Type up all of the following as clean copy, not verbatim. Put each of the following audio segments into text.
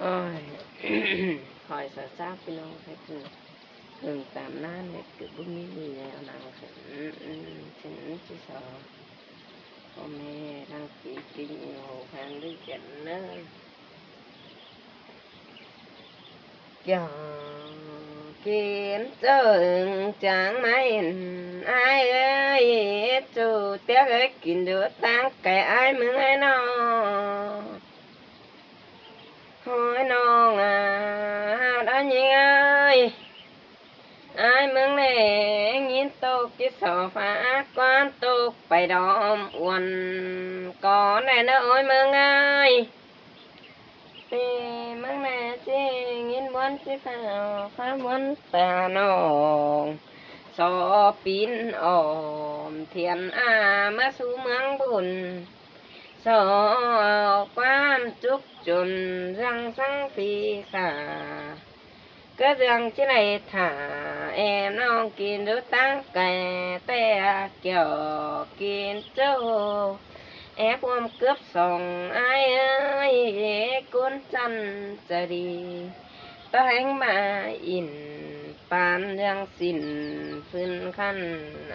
โอ้ย คอยสะซาบพี่น้องให้คือตามหน้าเน็ตคือบ่มีแนวนางขึ้นถึงที่สองพ่อแม่ทางปีกินโหแพงด้วยกันเด้อกินเจิงจางไม้อ้ายเอ้ยจูเตี้ยเอ้ยกินดูตั้งไก่อ้ายมึงให้น้องโอ้ยน้องได้ยิงเอ้ยอ้ายมึงแน่ยินตกที่สอฟ้ากวานตกไปดอมอ้วนก่อนแน่เด้อโอ้ยมึงเอ้ยมึงแน่จิยินบนสิฟ้าฟ้าบนตาน้องสอปีนอ้อมเทียนมาสู่เมืองบุญสอความจุกจนรังสังสีขาก็เรื่องที่ไหนถ่าแอมน้องกินดูตั้งแก่แต่เกี่ยวกินเจ้าแอบความเกือบส่องอ้ายเอ้ยกุนจันจะดีตะแหงมาอินปานเรื่องสิ้นฟื้นคัน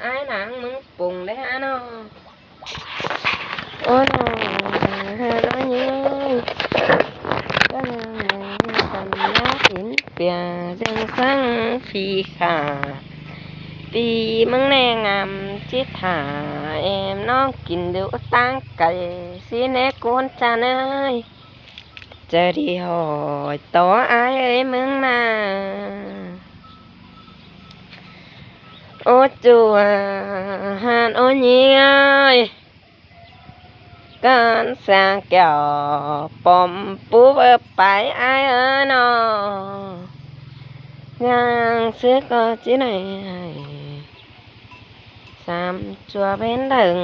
อ้ายนางมึงปุ่งได้ฮะน้องโอ้น้องฮะน้องเอ้ยก็ยังทำน้าหินเปียจังสังฟีขาปีมึงแน่งามจิตหาแอมน้องกินดูตั้งไก่สิแน่กุนจันเอ้ยจะดีหอยต่ออ้ายเอ้ยมึงน่ะโอ้จัวหานโอ้ยิงเอ้ยกันสร้างแก้วปอมปูไปอ้ายเอ้ยน้องยังซื้อก็จิไหนสามจัวเป็นดึง